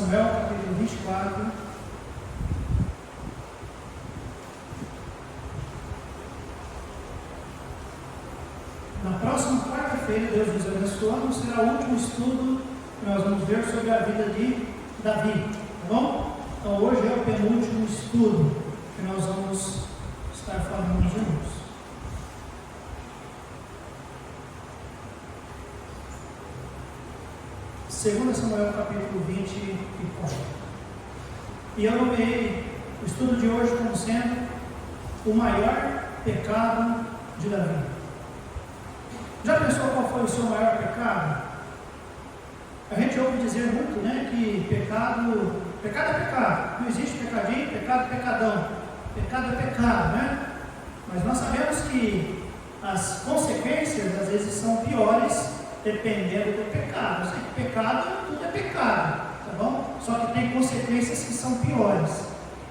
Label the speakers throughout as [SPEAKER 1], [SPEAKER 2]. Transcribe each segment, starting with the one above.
[SPEAKER 1] Samuel, capítulo 24. Na próxima quarta-feira, Deus nos abençoando, será o último estudo que nós vamos ver sobre a vida de Davi, tá bom? Então hoje é o penúltimo estudo que nós vamos estar falando juntos. 2 Samuel capítulo 24. E eu nomeei o estudo de hoje como sendo o maior pecado de Davi. Já pensou qual foi o seu maior pecado? A gente ouve dizer muito, né, que pecado é pecado. Não existe pecadinho, pecado é pecadão. Pecado é pecado, né? Mas nós sabemos que as consequências às vezes são piores dependendo do pecado. Eu sei que pecado, tudo é pecado, tá bom? Só que tem consequências que são piores.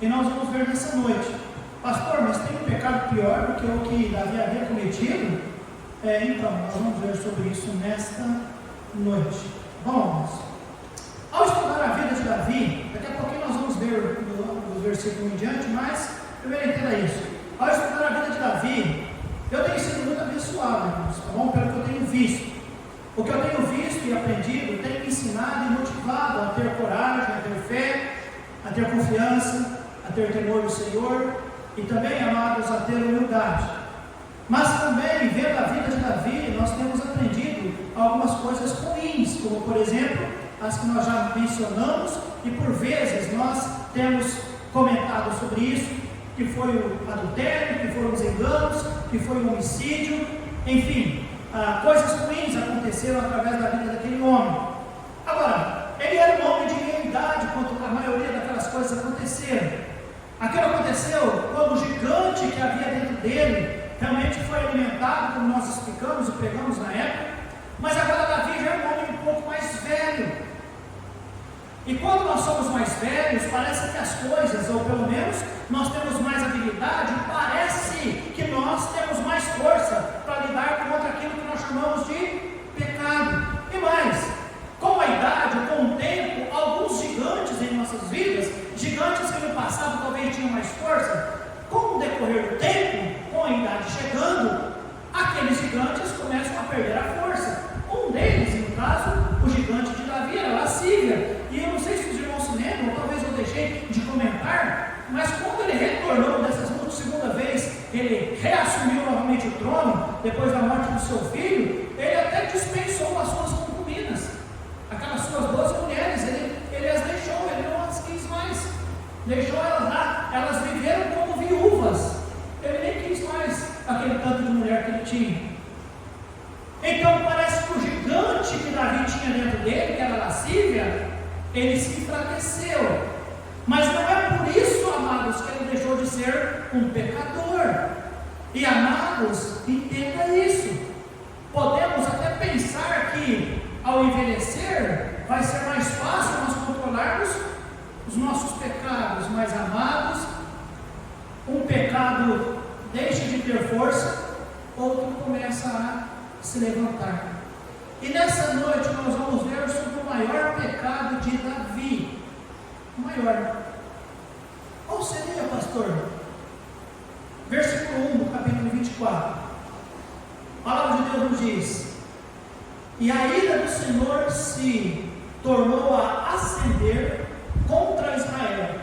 [SPEAKER 1] E nós vamos ver nessa noite. Pastor, mas tem um pecado pior do que o que Davi havia cometido? Então, nós vamos ver sobre isso nesta noite. Vamos. Ao estudar a vida de Davi, daqui a pouquinho nós vamos ver os versículos em diante, mas primeiro entenda isso. Ao estudar a vida de Davi, eu tenho sido muito abençoado, irmãos, tá bom? Pelo que eu tenho visto. O que eu tenho visto e aprendido tem me ensinado e motivado a ter coragem, a ter fé, a ter confiança, a ter temor do Senhor e também, amados, a ter humildade. Mas também, vendo a vida de Davi, nós temos aprendido algumas coisas ruins, como por exemplo, as que nós já mencionamos e por vezes nós temos comentado sobre isso, que foi o adultério, que foram os enganos, que foi o homicídio, enfim. Coisas ruins aconteceram através da vida daquele homem. Agora, ele era um homem de meia idade quando a maioria daquelas coisas aconteceram. Aquilo aconteceu quando o gigante que havia dentro dele realmente foi alimentado, como nós explicamos e pregamos na época, mas agora Davi já é um homem um pouco mais velho. E quando nós somos mais velhos, parece que as coisas, ou pelo menos nós temos mais habilidade, parece que nós temos mais força para lidar contra aquilo que nós chamamos de pecado. E mais, com a idade, com o tempo, alguns gigantes em nossas vidas, gigantes que no passado talvez tinham mais força, com o decorrer do tempo, com a idade chegando, aqueles gigantes começam a perder a força. Um deles, no caso, o gigante de Davi, era a lascívia. E eu não sei se os irmãos se lembram, ou talvez eu deixei de comentar, mas quando ele retornou dessa segunda vez, ele reassumiu novamente o trono, depois da morte do seu filho, ele até dispensou as suas concubinas, aquelas suas 12 mulheres, ele as deixou, ele não as quis mais, deixou elas lá, elas viveram como viúvas, ele nem quis mais aquele tanto de mulher que ele tinha. Então parece que o gigante que Davi tinha dentro dele, que era a lascívia, ele se enfraqueceu. Mas não é por isso, amados, que ele deixou de ser um pecador. E amados, entenda isso. Podemos até pensar que ao envelhecer vai ser mais fácil nós controlarmos os nossos pecados, mas amados, um pecado deixa de ter força, outro começa a se levantar. E nessa noite nós vamos ver sobre o maior pecado de Davi. O maior. Qual seria, pastor? Versículo 1 do capítulo 24. A palavra de Deus nos diz: e a ira do Senhor se tornou a acender contra Israel,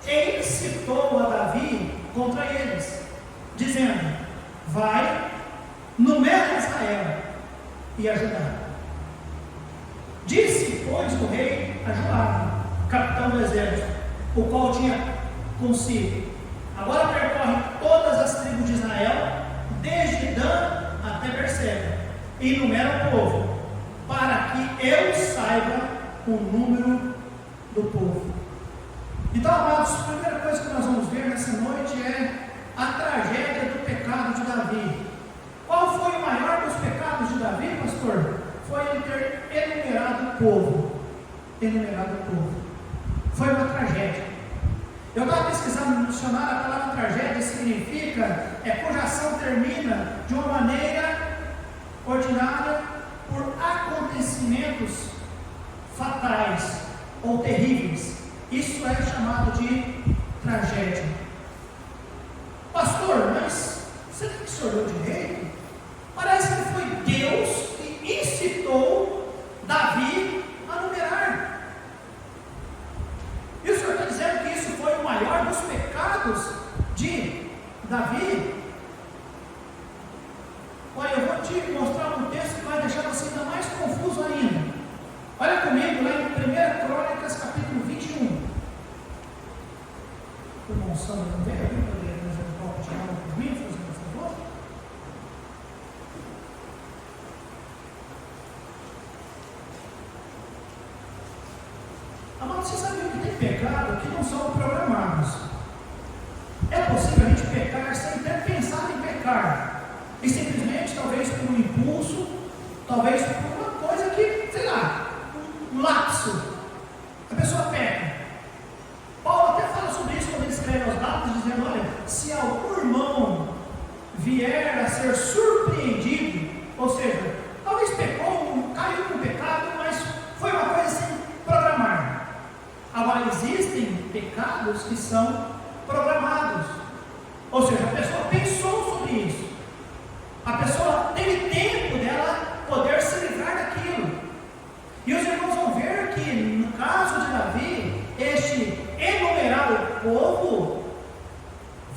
[SPEAKER 1] e incitou a Davi contra eles, dizendo: vai, numera Israel e a Judá. Disse, pois, o rei a Joabe, capitão do exército, o qual tinha consigo: agora percorre todas as tribos de Israel, desde Dan até Berseba, e numera o povo, para que eu saiba o número do povo. Então, amados, a primeira coisa que nós vamos ver nessa noite é a tragédia do pecado de Davi. Qual foi o maior dos pecados de Davi, pastor? Foi ele ter enumerado o povo. Enumerado o povo. Foi uma tragédia. Eu estava pesquisando no dicionário, a palavra tragédia significa cuja ação termina de uma maneira ordinária por acontecimentos fatais ou Isso é chamado de tragédia. Pastor, mas será que o senhor leu direito? Parece que foi Deus que incitou Davi a numerar. E o senhor está dizendo que isso foi o maior dos pecados de Davi? Olha, eu vou te mostrar um texto que vai deixar você ainda mais confuso ainda. Olha comigo lá em 1 Crônicas, capítulo 21. O irmão Sandro não veio aqui para ler um pouco de aula por mim, fazendo por favor? Amado, você sabe que tem pecado que não são programados. É possível a gente pecar sem ter pensado em pecar. E simplesmente, talvez por um impulso, talvez por uma coisa que, sei lá, um lapso, a pessoa peca. Paulo até fala sobre isso quando ele escreve aos Gálatas, dizendo: olha, se algum irmão vier a ser surpreendido, ou seja, talvez pecou, caiu no pecado, mas foi uma coisa sem programar. Agora, existem pecados que são programados, ou seja, a pessoa pensou sobre isso. A pessoa teve tempo dela poder se livrar daquilo. E os irmãos vão ver que, no caso de Davi, este enumerar o povo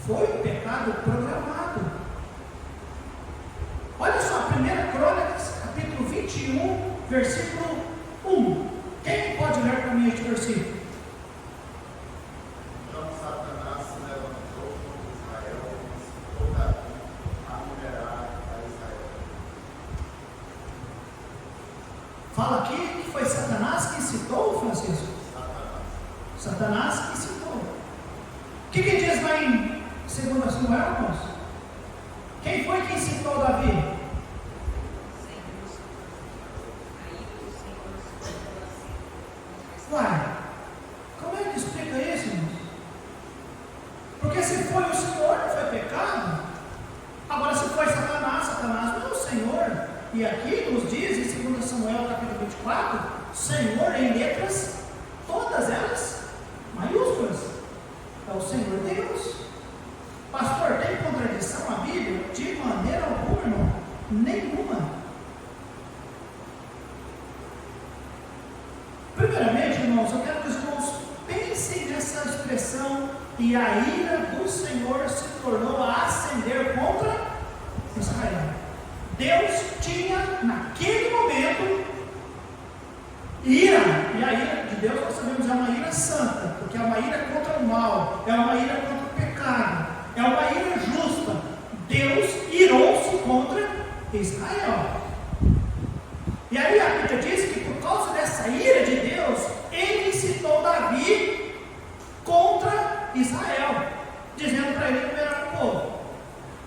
[SPEAKER 1] foi um pecado programado. Olha só, 1 Crônicas, capítulo 21, versículo 1. Quem pode ler para mim este versículo? Fala aqui que foi Satanás que incitou, Francisco? Satanás que incitou. O que diz lá em 2 Samuel, irmãos? Quem foi que incitou Davi? Uai, como é que explica isso, irmãos? Porque se foi o Senhor, não foi pecado. Agora, se foi Satanás, Satanás não é o Senhor. E aqui nos diz, em 2 Samuel capítulo 24, Senhor em letras, todas elas maiúsculas. É o Senhor Deus. Pastor, tem contradição a Bíblia? De maneira alguma, irmão. Nenhuma. Primeiramente, irmãos, eu quero que os irmãos pensem nessa expressão: e a ira do Senhor se tornou a acender contra Israel. Deus tinha, naquele momento, ira, e a ira de Deus, nós sabemos, é uma ira santa, porque é uma ira contra o mal, é uma ira contra o pecado, é uma ira justa. Deus irou-se contra Israel. E aí a Bíblia diz que por causa dessa ira de Deus, ele incitou Davi contra Israel, dizendo para ele numerar o povo.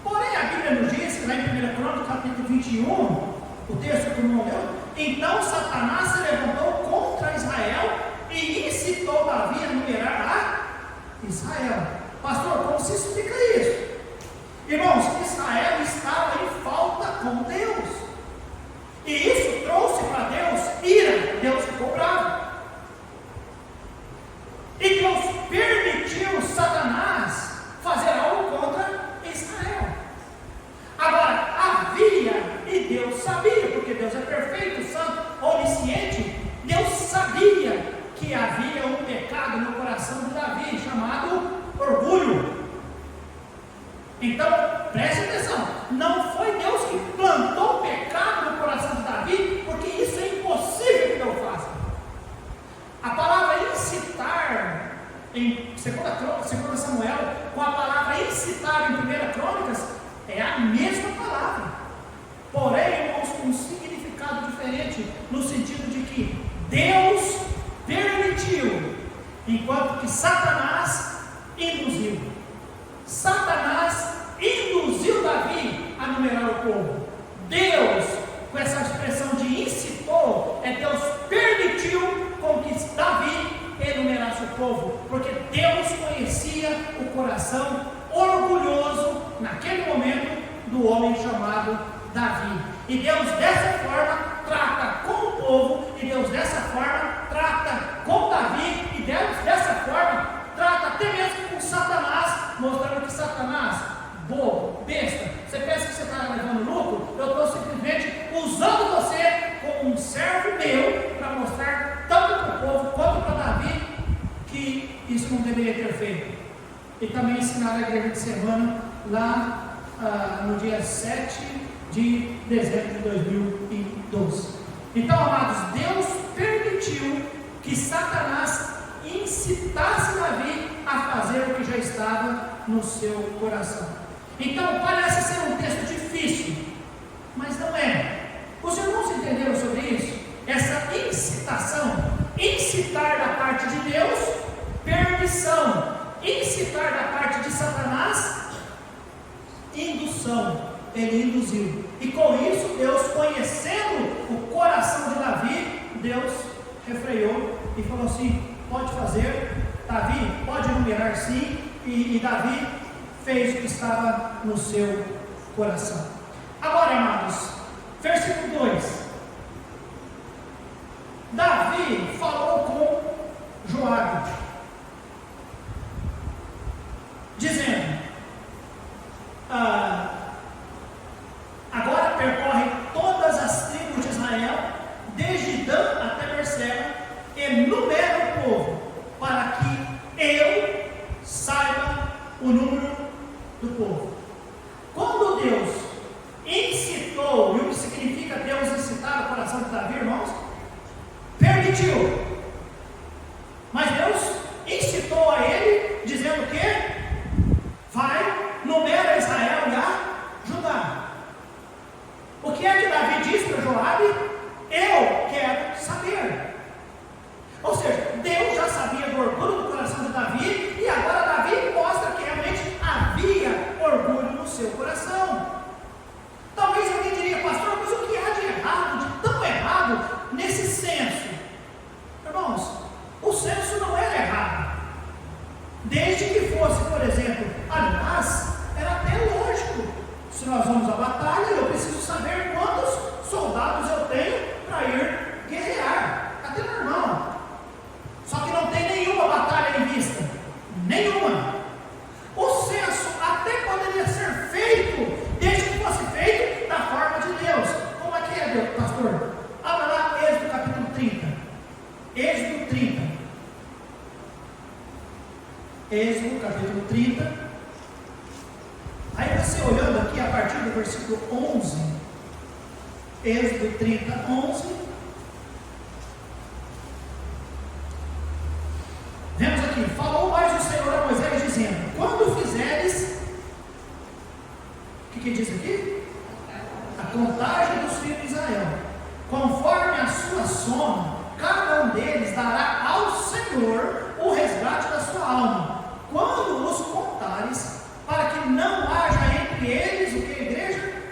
[SPEAKER 1] Porém, a Bíblia nos diz, lá em 1 Crônicas, capítulo 21, o texto que o irmão leu: então Satanás se levantou contra Israel e incitou Davi a numerar a Israel. Pastor, como se explica isso? Irmãos, Israel estava em falta com Deus, e isso trouxe para Deus ira. Deus ficou bravo, e Deus permitiu Satanás fazer algo contra Israel. Agora, havia, e Deus sabia, porque Deus é perfeito, santo, onisciente. Deus sabia que havia um pecado no coração de Davi, chamado orgulho. Então, preste atenção, não foi Deus que plantou o pecado no coração de Davi, porque isso é impossível que Deus faça. A palavra incitar, em 2 Samuel, com a palavra incitar em 1 Crônicas, é a mesma palavra, porém, irmãos, com um significado diferente, no sentido de que Deus permitiu, enquanto que Satanás induziu. Satanás induziu Davi a numerar o povo. Deus, com essa expressão de incitou, Deus permitiu com que Davi enumerasse o povo, porque Deus conhecia o coração orgulhoso, naquele momento, do homem chamado Davi. E Deus dessa forma trata com o povo, e Deus dessa forma trata com Davi, e Deus dessa forma que isso não deveria ter feito. E também ensinaram a igreja de semana lá no dia 7 de dezembro de 2012. Então, amados, Deus permitiu que Satanás incitasse Davi a fazer o que já estava no seu coração. Então, parece ser um texto difícil, mas não é. Os irmãos entenderam sobre isso? Essa incitação, incitar da parte de Deus, permissão, incitar da parte de Satanás, indução, ele induziu. E com isso, Deus, conhecendo o coração de Davi, Deus refreou e falou assim: pode fazer, Davi, pode numerar sim. E Davi fez o que estava no seu coração. Agora, amados, versículo 2. Davi falou com Joabe, dizendo: agora percorre todas as tribos de Israel, desde Dan até Berseba, e numera o povo, para que eu saiba o número do povo. Quando Deus incitou, e o que significa Deus incitar o coração de Davi, irmãos? Permitiu. Mas Deus incitou a ele, dizendo que vai, numera Israel e a Judá. O que é que Davi diz para Joabe? Eu quero saber. Ou seja, Deus já sabia do orgulho do coração de Davi, e agora Davi mostra que realmente havia orgulho no seu coração. Talvez alguém diria: pastor, mas o que há de errado, de tão errado nesse censo? Irmãos, o censo não era errado, desde que fosse, por exemplo, aliás, era até lógico. Se nós vamos à batalha, eu preciso saber quantos soldados eu tenho para ir guerrear. Até normal. Só que não tem nenhuma batalha em vista. Nenhuma. O censo até poderia ser feito, desde que fosse feito da forma de Deus. Como é que é, Deus, pastor? Abra lá Êxodo capítulo 30. Êxodo 30. Êxodo capítulo 30. Aí você olhando aqui a partir do versículo 11. Êxodo 30, 11. Vemos aqui: falou mais o Senhor a Moisés, dizendo: quando fizeres, o que diz aqui? A contagem dos filhos de Israel, conforme a sua soma, cada um deles dará ao Senhor o resgate da sua alma, quando os contares, para que não haja entre eles, o que, igreja?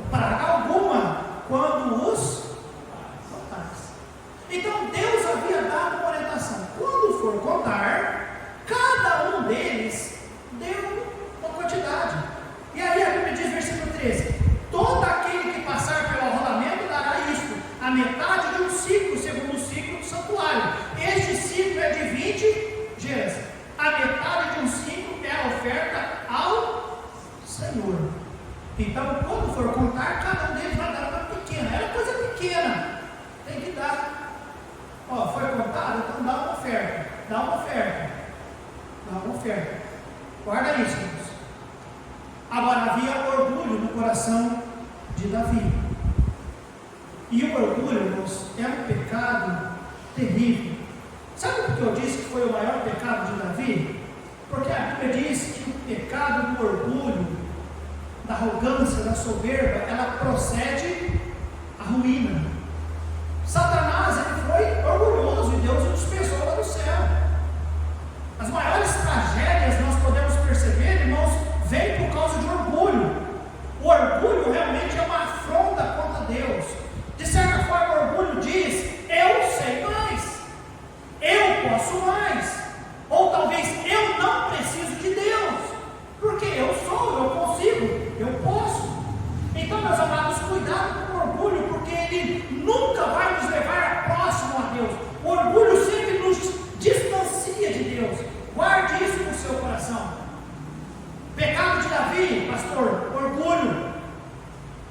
[SPEAKER 1] Praga alguma, quando os contares. Então Deus havia dado uma orientação: quando for contar, cada um deles deu uma quantidade. E aí a Bíblia diz, versículo 13: todo aquele que passar pelo arrolamento dará isto, a metade de um ciclo, segundo o ciclo do santuário. Este ciclo é de 20 dias. A metade de um ciclo é a oferta ao Senhor. Então, quando for contar, cada um deles vai dar uma pequena. Era coisa pequena, tem que dar. Ó, foi contado, então dá uma oferta. Dá uma oferta. Dá uma oferta. Guarda isso, irmãos. Agora, havia orgulho no coração de Davi. E o orgulho, irmãos, é um pecado terrível. Sabe por que eu disse que foi o maior pecado de Davi? Porque a Bíblia diz que o pecado do orgulho, da arrogância, da soberba, ela procede à ruína. Satanás, ele foi orgulhoso e Deus o dispensou lá do céu. As maiores tragédias nós podemos perceber, irmãos, vem por causa de orgulho. O orgulho realmente é uma afronta contra Deus. De certa forma, o orgulho diz: eu sei mais, eu posso mais, ou talvez eu não preciso de Deus, porque eu sou, eu consigo, eu posso. Então, meus amados, cuidado com o orgulho, porque ele nunca vai nos levar próximo a Deus. O orgulho sempre nos distancia de Deus. Guarde isso no seu coração. Pecado de Davi, pastor: orgulho.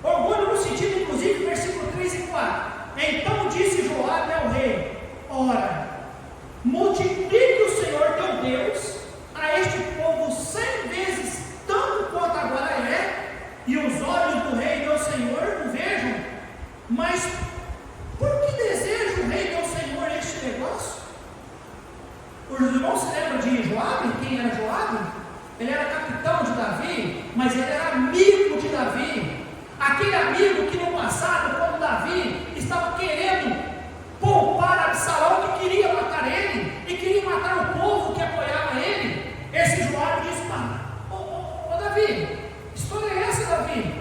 [SPEAKER 1] Orgulho no sentido, inclusive, versículo 3 e 4. Então disse Joabe ao rei: ora, multiplique irmão se lembra de Joabe? Quem era Joabe? Ele era capitão de Davi, mas ele era amigo de Davi. Aquele amigo que no passado, quando Davi estava querendo poupar Absalão, que queria matar ele, e queria matar o povo que apoiava ele, esse Joabe disse: Davi, história é essa, Davi?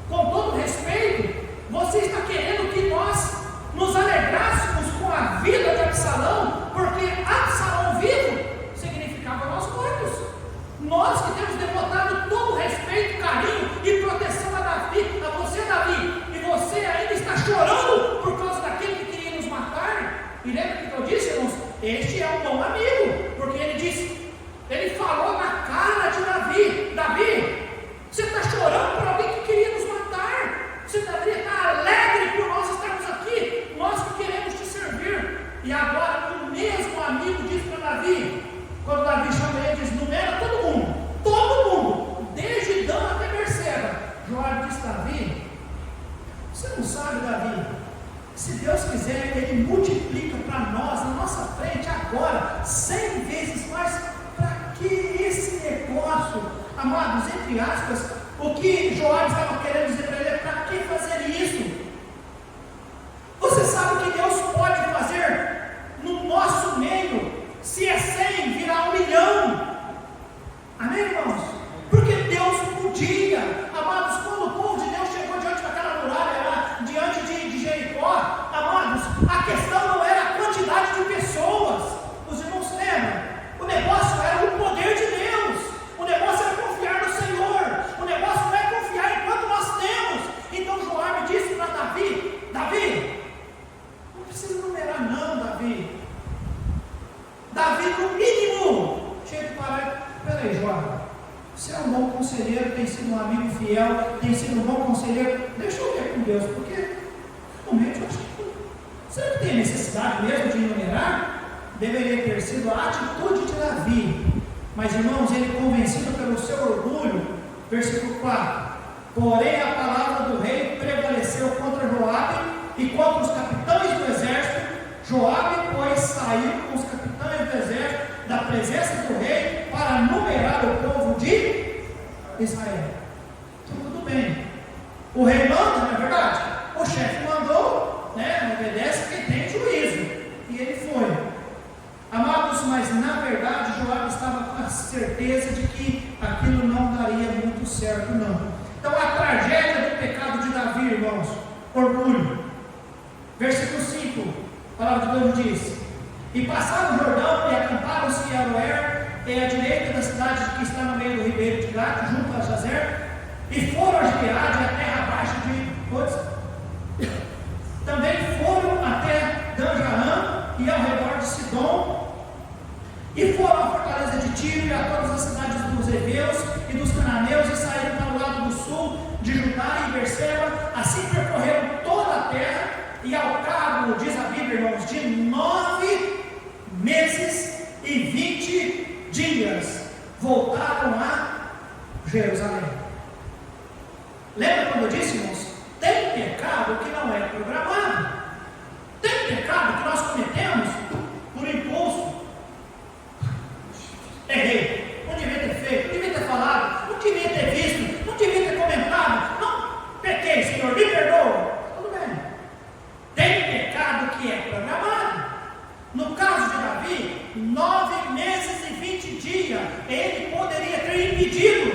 [SPEAKER 1] Com todo respeito, você está querendo que nós nos alegrássemos com a vida de Absalão, porque Absalão vivo significava nós mortos. Nós que temos demonstrado todo respeito, carinho e proteção a Davi, a você, Davi, e você ainda está chorando por causa daquele que queria nos matar. E lembra que eu disse, irmãos? Este é um bom amigo, porque ele falou na cara de Davi: Davi, você está chorando por alguém que queria nos matar, você deveria estar alegre por nós estarmos aqui, nós que queremos te servir. E agora o mesmo amigo diz para Davi, quando Davi chama ele, diz: numera todo mundo, desde Dan até Berseba. Joabe diz: Davi, você não sabe, Davi, se Deus quiser, Ele multiplica para nós, na nossa frente, agora, 100 vezes mais. Para que esse negócio, amados, entre aspas, o que Joabe estava querendo dizer para ele é: para que fazer isso? Você sabe que Deus pode fazer no nosso meio, se é 100, virar 1 milhão. Amém, irmãos? Porque Deus podia. Amados, quando o povo de Deus chegou diante daquela muralha lá, diante de Jericó, amados, a questão não era a quantidade de pessoas. Os irmãos se lembram? O negócio era o poder de Deus. O negócio era confiar no Senhor. O negócio não é confiar enquanto nós temos. Então Joabe disse para Davi: Davi, não precisa numerar não, Davi. Davi, no mínimo, tinha que parar. Peraí, Joabe, você é um bom conselheiro, tem sido um amigo fiel, tem sido um bom conselheiro. Deixa eu ver com Deus, porque realmente eu acho que será que tem necessidade mesmo de enumerar? Deveria ter sido a atitude de Davi. Mas, irmãos, ele, convencido pelo seu orgulho, versículo 4: porém a palavra do rei prevaleceu contra Joabe e contra os capitães do exército. Joabe, pois, saiu com os capitães do exército da presença do rei para numerar o povo de Israel. Então, tudo bem. O rei manda, não é verdade? O chefe mandou, né? Obedece quem tem juízo. E ele foi. Amados, mas na verdade Joabe estava com a certeza de que aquilo não daria muito certo, não. Então a tragédia do pecado de Davi, irmãos: orgulho. Versículo 5, a palavra de Deus diz: e passaram o Jordão e acamparam-se em Aroer, à direita da cidade que está no meio do ribeiro de Gade, junto a Jazer, e foram a Gileade, a terra abaixo de também foram até Dan-Jaã e ao redor de Sidom, e foram à fortaleza de Tiro e a todas as cidades dos heveus e dos cananeus, e saíram para o lado do sul de Judá e Berseba. Assim percorreram toda a terra, e ao cabo, diz a Bíblia, irmãos, de 9 meses e 20 dias voltaram a Jerusalém. Lembra quando eu disse, irmãos? Tem pecado que não é programado. Tem pecado que nós cometemos por impulso. Errei, não devia ter feito, não devia ter falado, não devia ter visto, não devia ter comentado. Não, pequei, Senhor, me perdoa. Tudo bem. Tem pecado que é programado. No caso de Davi, 9 meses e 20 dias, ele poderia ter impedido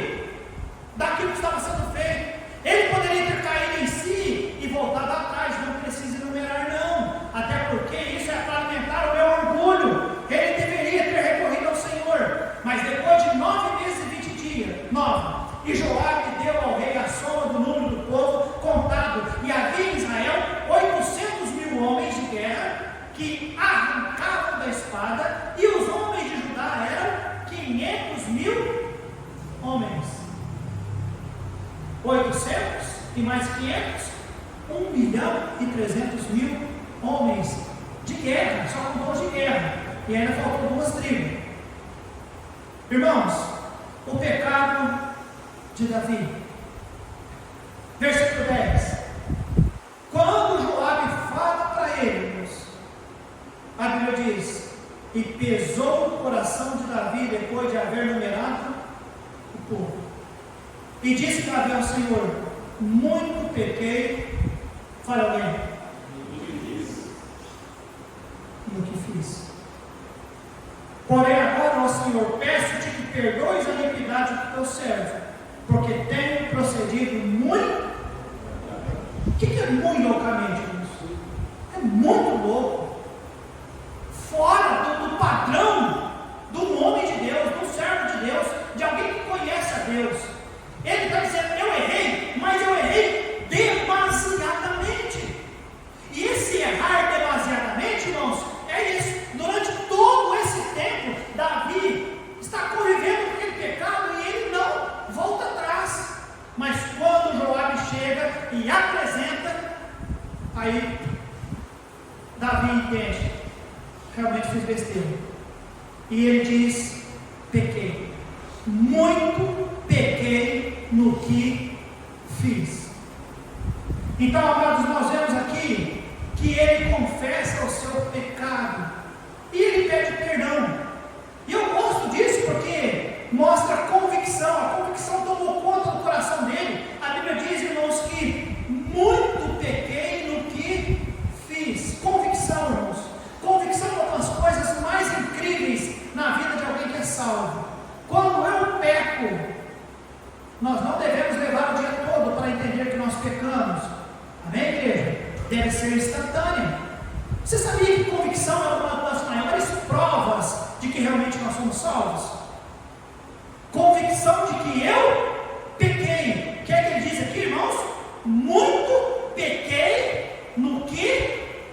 [SPEAKER 1] daquilo que estava sendo feito. Ele poderia ter caído em si e voltado atrás. Não precisa enumerar, não. Até porque isso é para alimentar o meu orgulho. Ele deveria ter recorrido ao Senhor. Mas depois de 9 meses e 20 dias, 9, e Joabe deu ao rei a soma do número do povo contado. E havia em Israel 800.000 homens de guerra que arrancavam da espada, e os homens de Judá eram 500.000 homens. 800 e mais 500, 1.300.000 homens de guerra, só com dons de guerra, e ainda faltam 2 tribos. Irmãos, o pecado de Davi, versículo 10: quando Joabe fala para ele, a Bíblia diz: e pesou o coração de Davi depois de haver numerado o povo. E disse Davi ao Senhor: muito pequei. Fala alguém. No que fiz. Porém agora, ó Senhor, peço-te que perdoes a iniquidade do teu servo, porque tenho procedido muito. O que é muito loucamente isso? É muito louco. Fora do padrão do homem de Deus, do servo de Deus, de alguém que conhece a Deus. Ele está dizendo: eu errei, mas eu errei demasiadamente. E esse errar demasiadamente, irmãos, é isso. Durante todo esse tempo, Davi está convivendo com aquele pecado e ele não volta atrás. Mas quando Joabe chega e apresenta, aí Davi entende: realmente fiz besteira. E ele diz: pequei, muito pequei no que fiz. Então, amados, nós vemos aqui que ele confessa o seu pecado e ele pede perdão. E eu gosto disso porque mostra a convicção tomou conta do coração dele. A Bíblia diz, irmãos, que muito pequei no que fiz. Convicção, irmãos. Convicção é uma das coisas mais incríveis na vida de alguém que é salvo. Quando eu peco, nós não devemos levar o dia todo para entender que nós pecamos. Amém, igreja? Deve ser instantânea. Você sabia que convicção é uma das maiores provas de que realmente nós somos salvos? Convicção de que eu pequei. O que é que ele diz aqui, irmãos? Muito pequei no que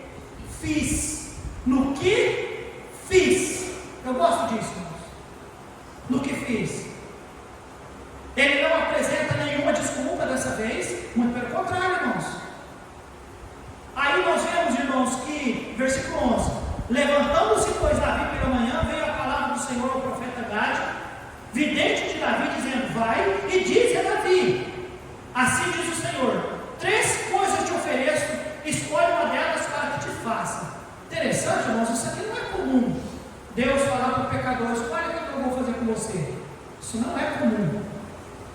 [SPEAKER 1] fiz. No que fiz. Eu gosto disso, irmãos. No que fiz. Ele não apresenta nenhuma desculpa dessa vez, muito pelo contrário, irmãos. Aí nós vemos, irmãos, que, versículo 11: levantando-se, pois, Davi pela manhã, veio a palavra do Senhor ao profeta Gade, vidente de Davi, dizendo: vai e diz a Davi, assim diz o Senhor, 3 coisas te ofereço, escolhe uma delas para que te faça. Interessante, irmãos, isso aqui não é comum. Deus falar para o pecador: escolhe o que eu vou fazer com você. Isso não é comum.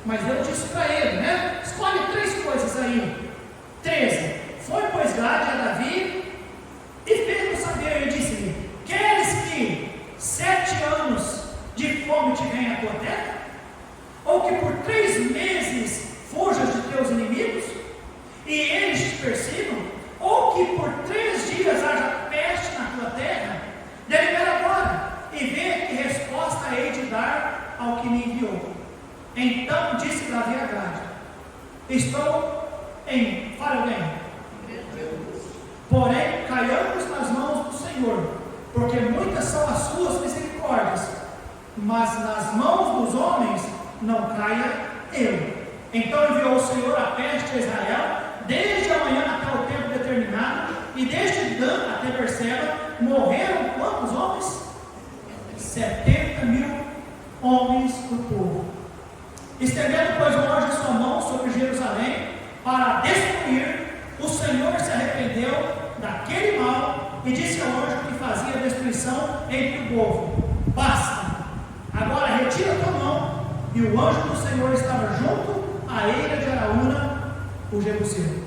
[SPEAKER 1] Mas Deus disse para ele, né? Escolhe 3 coisas aí. 13. Foi, pois, Gade a Davi e fez-o saber, e disse-lhe: queres que 7 anos de fome te venha à tua terra? Ou que por 3 meses fujas de teus inimigos e eles te persigam? Ou que por 3 dias haja peste na tua terra? Delibera agora e vê que resposta hei de dar ao que me enviou. Então disse Davi a Gade: estou em... Fala alguém. Porém, caiamos nas mãos do Senhor, porque muitas são as suas misericórdias, mas nas mãos dos homens não caia eu. Então enviou o Senhor a peste a Israel, desde a manhã até o tempo determinado, e desde Dan até Berseba morreram quantos homens? 70.000 homens do povo. Estendendo, pois, o anjo a sua mão sobre Jerusalém para destruir, o Senhor se arrependeu daquele mal e disse ao anjo que fazia a destruição entre o povo: basta, agora retira a tua mão. E o anjo do Senhor estava junto à eira de Araúna, o Jebuseu.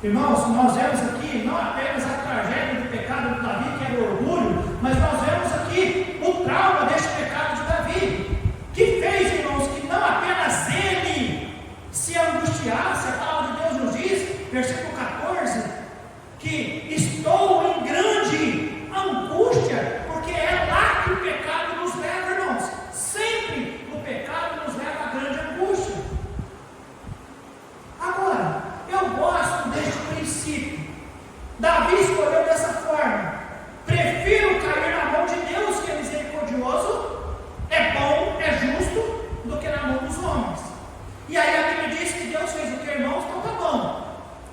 [SPEAKER 1] Irmãos, nós vemos aqui não apenas a tragédia do pecado de Davi, que era o orgulho, mas nós vemos aqui o trauma deste pecado de Davi, que fez, irmãos, que não apenas ele se angustiasse. A palavra de Deus nos diz, versículo 14, que estou em grande angústia, porque é lá que o pecado nos leva, irmãos. Sempre o pecado nos leva a grande angústia. Agora, eu gosto deste princípio. Davi escolheu dessa forma: prefiro cair na mão de Deus, que é misericordioso, é bom, é justo, do que na mão dos homens. E aí a Bíblia diz que Deus fez o que, irmãos? Então tá bom.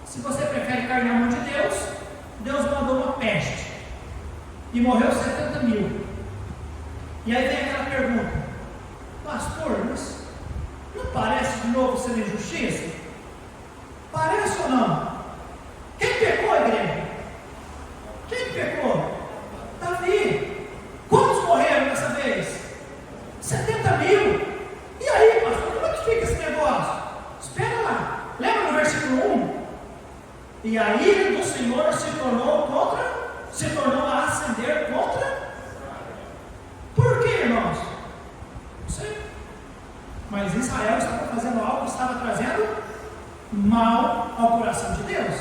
[SPEAKER 1] Se você prefere cair na mão de Deus, Deus mandou uma peste e morreu 70.000. E aí vem aquela pergunta: pastor, mas não parece de novo ser injustiça? Parece ou não? Quem pecou, igreja? Quem pecou? Davi. mal ao coração de Deus.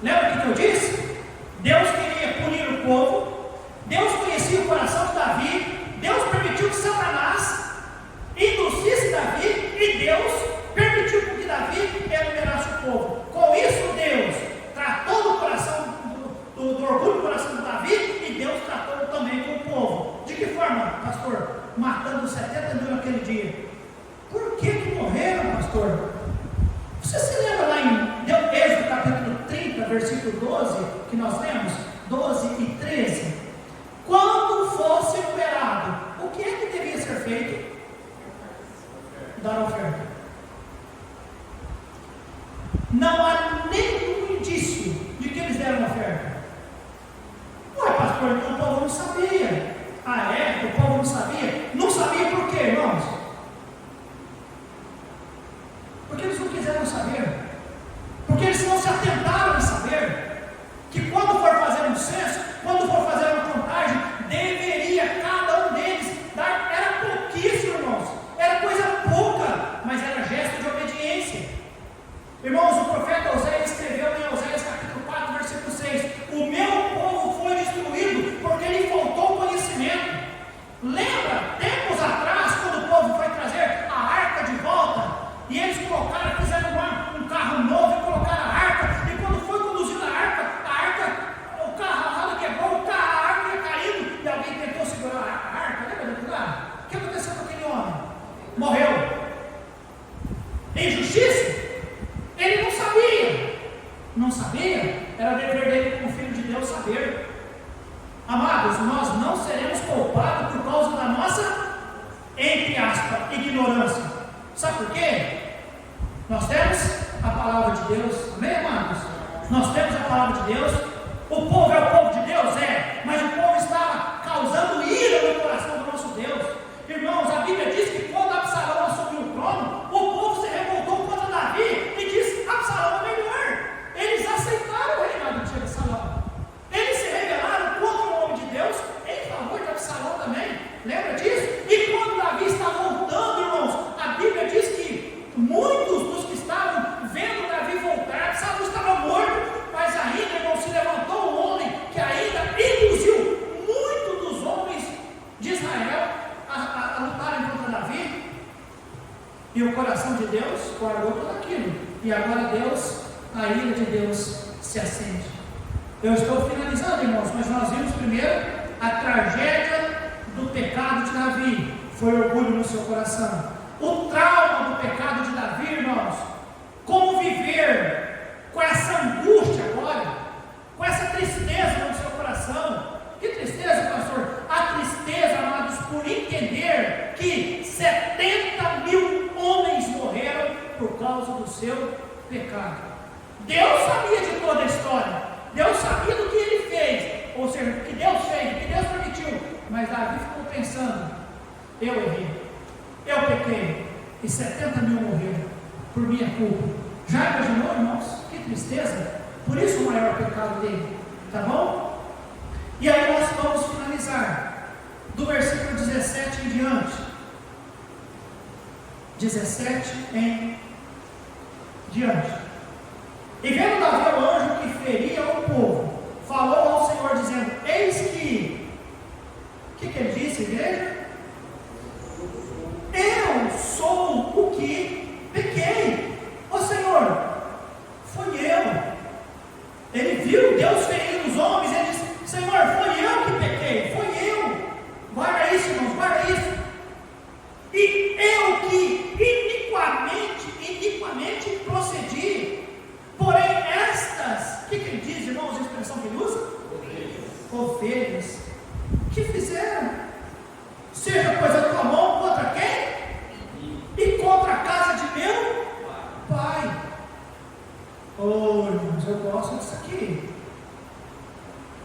[SPEAKER 1] Lembra o que eu disse? Deus queria punir o povo, Deus conhecia o coração de Davi, Deus permitiu que Satanás induzisse Davi e Deus permitiu que Davi enumerasse o povo. Com isso, Deus tratou do coração, do orgulho do coração de Davi e Deus tratou também com o povo. De que forma, pastor? Matando 70 mil naquele dia. Por que morreram, pastor? Você se lembra lá em Êxodo capítulo 30, versículo 12, que nós lemos? 12 e 13. Quando fosse numerado, o que é que devia ser feito? Dar oferta. Não há nenhum indício de que eles deram oferta. Ué, pastor, então o povo não sabia. Ah, é? O povo não sabia? Não sabia por quê, irmãos? Porque eles não quiseram saber. Porque eles não se atentaram em saber que quando for fazer um censo, quando for fazer uma contagem, deveria cada um deles dar. Era pouquíssimo, irmãos. Era coisa pouca, mas era gesto de obediência. Irmãos, o profeta Oséias escreveu em Oséias capítulo 4, versículo 6: o meu povo foi destruído porque lhe faltou conhecimento. Lembra, tempos atrás, quando o povo foi trazer a arca de volta, e eles colocaram, fizeram um carro novo e colocaram a arca, e quando foi conduzindo a arca, o carro, a roda quebrou, a arca ia caindo, e alguém tentou segurar a arca. Lembra daquilo lá? O que aconteceu com aquele homem? Morreu. Injustiça? Ele não sabia. Não sabia? Era dever dele como filho de Deus saber. Amados, nós não seremos culpados por causa da nossa, entre aspas, ignorância. Sabe por quê? Nós temos a palavra de Deus. Amém, amados? Nós temos a palavra de Deus. O povo é o povo de Deus? É. Mas o povo estava causando ira no coração do nosso Deus. Irmãos, a Bíblia diz que quando Absalão assumiu o trono, o povo se revoltou contra Davi e disse: Absalão é melhor. Eles aceitaram o reinado de Absalão. Eles se rebelaram contra o homem de Deus em favor de Absalão também. Lembra disso? E quando Davi está voltando, irmãos, a Bíblia diz que muitos dos que estavam vendo Davi voltar, Absalão estava morto, mas ainda, irmão, se levantou um homem que ainda induziu muitos dos homens de Israel a lutarem contra Davi. E o coração de Deus guardou tudo aquilo. E agora Deus, a ira de Deus se acende. Eu estou finalizando, irmãos, mas nós vimos primeiro a tragédia do pecado de Davi. Foi orgulho no seu coração. O trauma do pecado de Davi, irmãos. Como viver com essa angústia agora, com essa tristeza no seu coração. Que tristeza, pastor? A tristeza, amados, por entender que 70 mil homens morreram por causa do seu pecado. Deus sabia de toda a história. Deus sabia do que ele fez, ou seja, o que Deus fez, o que Deus permitiu. Mas Davi ficou pensando: eu errei, eu pequei, e 70 mil morreram por minha culpa. Já imaginou, irmãos? Que tristeza. Por isso o maior pecado dele. Tá bom? E aí nós vamos finalizar do versículo 17 em diante. 17 em diante. E vendo Davi o anjo que feria o povo, falou ao Senhor dizendo: eis que... O que ele disse, igreja? Eu sou o que pequei. Ó Senhor, foi eu. Ele viu Deus ferindo os homens, ele disse: Senhor, foi eu que pequei, foi eu. Guarda isso, irmãos, guarda isso. E eu que iniquamente procedi. Porém, estas, o que ele diz, irmãos, a expressão que ele usa? Ovelhas. Que fizeram? Seja coisa da tua mão contra quem? E contra a casa de meu pai. Oh, irmãos, eu gosto disso aqui.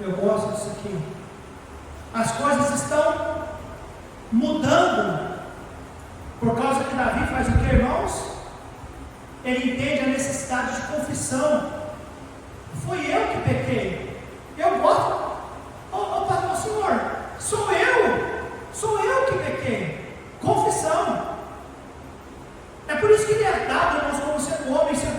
[SPEAKER 1] Eu gosto disso aqui. As coisas estão mudando por causa que Davi faz o que, irmãos? Ele entende a necessidade de confissão. Foi eu que pequei. Eu gosto. Oh, Senhor, sou eu que pequei. Confissão. É por isso que ele é dado, irmãos, como sendo homem, sendo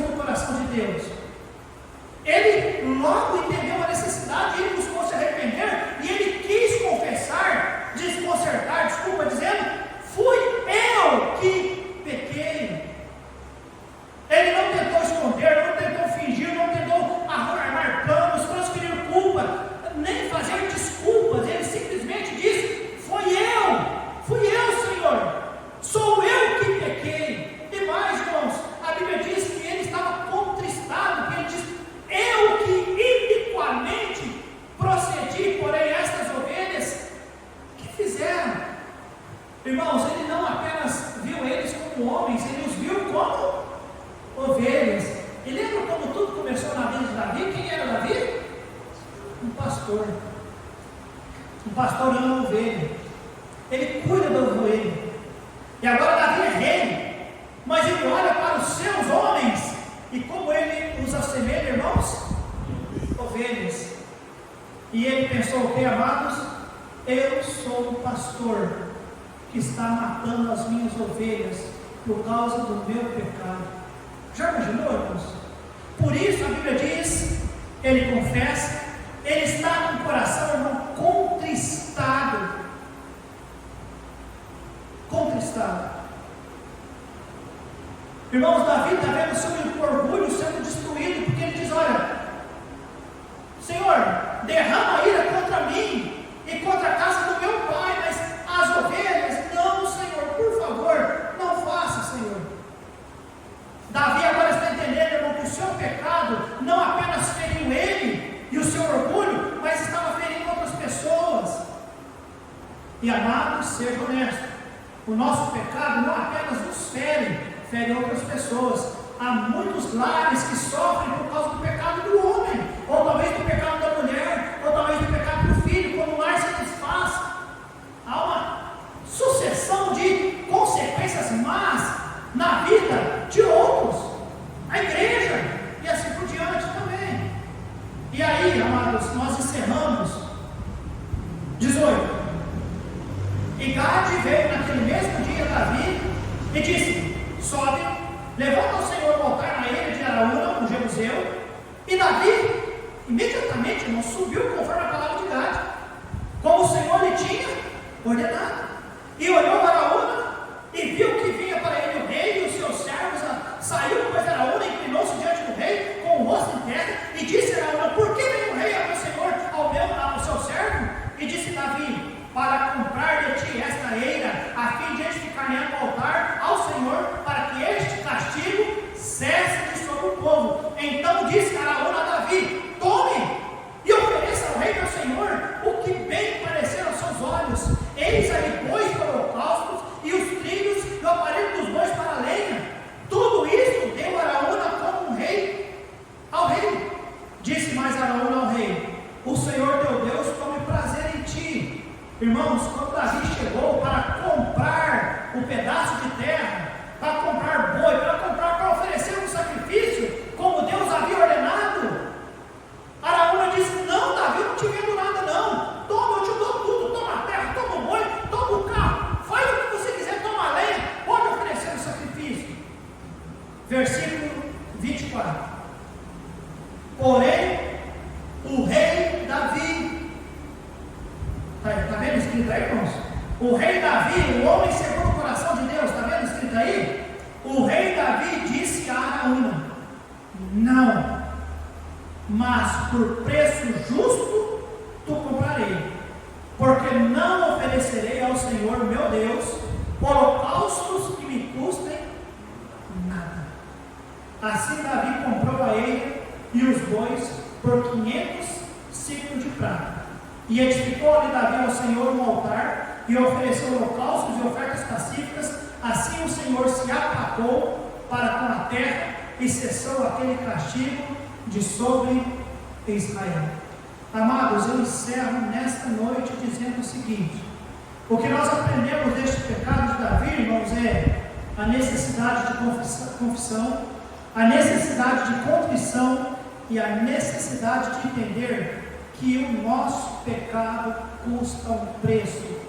[SPEAKER 1] pastor. Um pastor ama a ovelha. Ele cuida da ovelha. E agora Davi é rei. Mas ele olha para os seus homens. E como ele os assemelha, irmãos? Ovelhas. E ele pensou o que, amados? Eu sou o pastor que está matando as minhas ovelhas por causa do meu pecado. Já imaginou, irmãos? Por isso a Bíblia diz, ele confessa, ele está com o coração, irmão, contristado. Contristado. Irmãos, Davi está vendo o seu orgulho sendo destruído, porque ele diz, olha, Senhor, derrama ira contra mim e contra a casa do meu pai, mas as ovelhas, não, Senhor, por favor, não faça, Senhor. Davi agora está entendendo, irmão, que o seu pecado não apenas feriu ele e o seu orgulho, mas estava ferindo outras pessoas. E amados, seja honesto, o nosso pecado não apenas nos fere outras pessoas. Há muitos lares que sofrem por causa do pecado do homem, ou talvez do pecado da mulher, ou talvez do pecado do filho, quando o lar se desfaz. Há uma sucessão de consequências más na vida de outros, na igreja, e assim por diante também. E aí, amados, nós encerramos 18. E Gade veio naquele mesmo dia Davi e disse, sobe, levanta ao Senhor o altar na ilha de Araúna, no Jebuseu. E Davi, imediatamente, irmão, subiu conforme a palavra de Gade, como o Senhor lhe tinha ordenado. E olhou para Araúna e viu que vinha para ele o rei e os seus servos. Saiu depois de Araúna e inclinou-se diante do rei com o rosto em terra. E disse a Araúna, por que vem o rei ao meu Senhor, ao seu servo? E disse Davi, para comprar de ti esta eira, a fim de edificar o altar ao Senhor, para que este castigo cesse de sobre o povo. Então disse Araúna a Davi, tome e ofereça ao rei meu Senhor o que bem parecer aos seus olhos. Eis aí bois para holocaustos, e os trilhos e o aparelho dos bois para a lenha. Tudo isto deu Araúna como um rei ao rei. Disse mais Araúna ao rei, o Senhor teu Deus tome prazer em ti. Irmãos, quando Davi chegou para comprar um pedaço de terra, para comprar boi, para oferecer um sacrifício, como Deus havia ordenado, Araúna disse, não, Davi, eu não te vendo nada não, toma, eu te dou tudo, toma a terra, toma o boi, toma o carro, faz o que você quiser, toma a lenha, pode oferecer um sacrifício. Versículo 24. Porém, o rei Davi, está vendo escrito aí, irmãos? O rei Davi, o homem segundo o coração de Deus, está vendo escrito aí? O rei Davi disse a Araúna, não, mas por preço justo tu comprarei, porque não oferecerei ao Senhor meu Deus holocaustos que me custem nada. Assim Davi comprou a eira e os bois por 500 ciclos de prata. E edificou ali Davi ao Senhor um altar, e ofereceu holocaustos e ofertas pacíficas. Assim o Senhor se aplacou para com a terra, e cessou aquele castigo de sobre Israel. Amados, eu encerro nesta noite dizendo o seguinte: o que nós aprendemos deste pecado de Davi, irmãos, é a necessidade de confissão, a necessidade de contrição e a necessidade de entender que o nosso pecado custa um preço.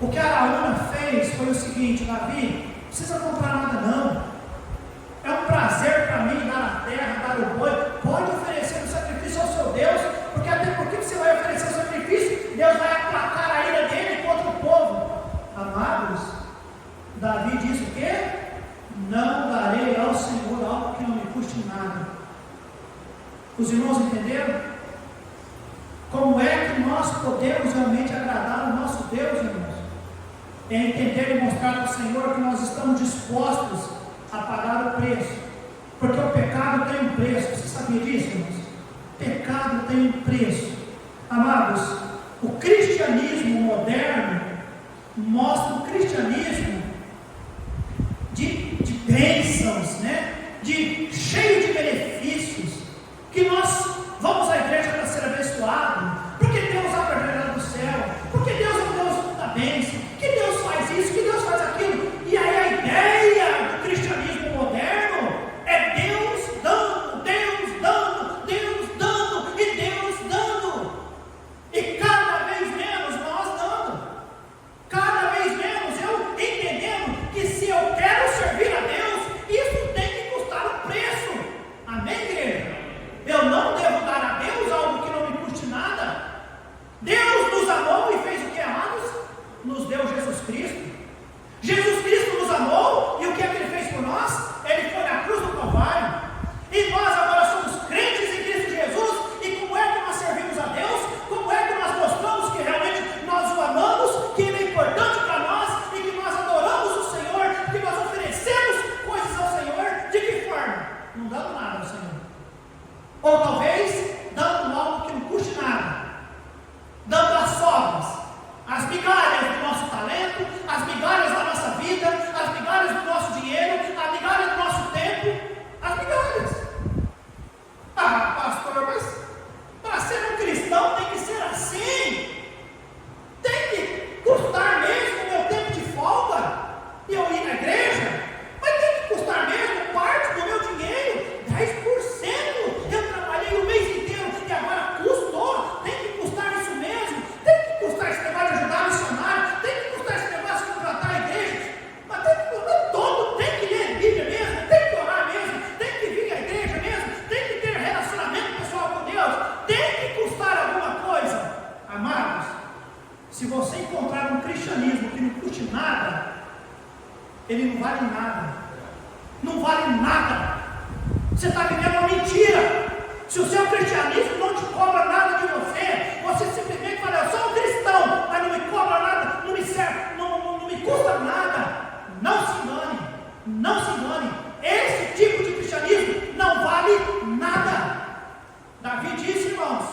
[SPEAKER 1] O que Araúna fez foi o seguinte: Davi, não precisa comprar nada não, é um prazer para mim dar a terra, dar o boi, pode oferecer um sacrifício ao seu Deus, porque até porque você vai oferecer o sacrifício, Deus vai aplacar a ira dele contra o povo. Amados, Davi diz o quê? Não darei ao Senhor algo que não me custe nada. Os irmãos entenderam? Como é que nós podemos realmente agradar o nosso Deus, irmãos? É entender e mostrar para o Senhor que nós estamos dispostos a pagar o preço, porque o pecado tem um preço. Você sabia disso, irmãos? Pecado tem um preço. Amados, o cristianismo moderno mostra o cristianismo de bênçãos, né? Cheio de benefícios, que nós vamos à igreja para ser abençoados. Se você encontrar um cristianismo que não custe nada, ele não vale nada. Não vale nada. Você está vivendo uma mentira. Se o seu cristianismo não te cobra nada de você, você simplesmente fala: eu sou um cristão, mas não me cobra nada, não me serve, não me custa nada. Não se engane, não se engane. Esse tipo de cristianismo não vale nada. Davi disse, irmãos: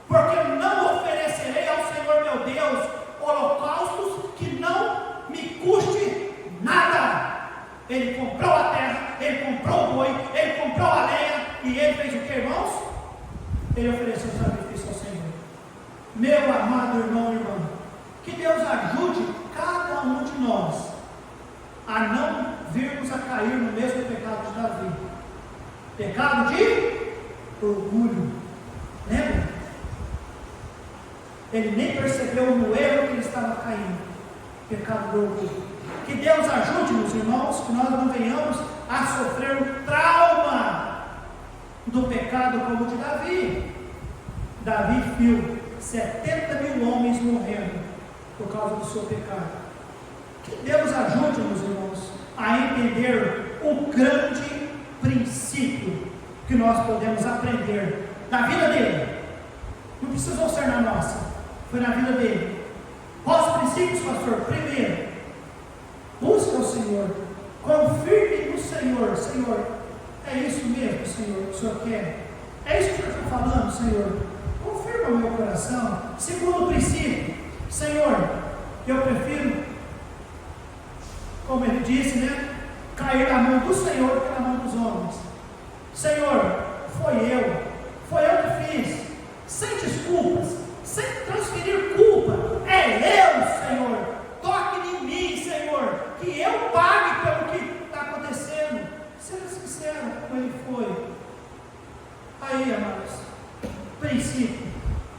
[SPEAKER 1] porque eu não oferecerei ao Senhor meu Deus holocaustos que não me custe nada. Ele comprou a terra, ele comprou o boi, ele comprou a lenha, e ele fez o que, irmãos? Ele ofereceu sacrifício ao Senhor. Meu amado irmão e irmã, que Deus ajude cada um de nós a não virmos a cair no mesmo pecado de Davi. Pecado de orgulho. Lembra? Ele nem percebeu no erro que ele estava caindo. Pecado do orgulho. Que Deus ajude-nos, irmãos, que nós não venhamos a sofrer o trauma do pecado como o de Davi. Davi viu 70.000 homens morrendo por causa do seu pecado. Que Deus ajude-nos, irmãos, a entender o grande princípio que nós podemos aprender da vida dele. Não precisou ser na nossa, foi na vida dele. Quais os princípios, pastor? Primeiro, busca o Senhor, confirme no Senhor. Senhor, é isso mesmo, Senhor, que o Senhor quer? É isso que o Senhor está falando, Senhor? Confirma o meu coração. Segundo princípio, Senhor, eu prefiro, como ele disse, né, cair na mão do Senhor que na mão dos homens. Senhor, foi eu que fiz, sem desculpas, sem transferir culpa. É eu, Senhor. Toque em mim, Senhor, que eu pague pelo que está acontecendo. Seja sincero como ele foi. Aí, amados, princípio: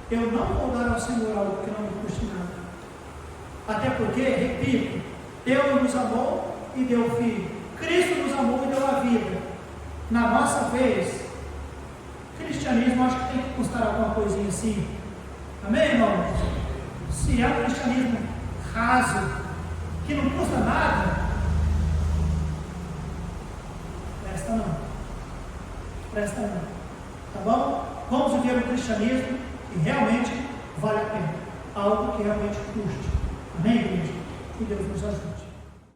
[SPEAKER 1] eu não vou dar ao Senhor algo que não me custe nada. Até porque, repito, Deus nos amou e deu o Filho. Cristo nos amou e deu a vida. Na nossa vez, cristianismo acho que tem que custar alguma coisinha assim. Amém, irmãos? Se é um cristianismo raso, que não custa nada, presta não. Presta não. Tá bom? Vamos viver um cristianismo que realmente vale a pena. Algo que realmente custe. Amém, igreja? Que Deus nos ajude.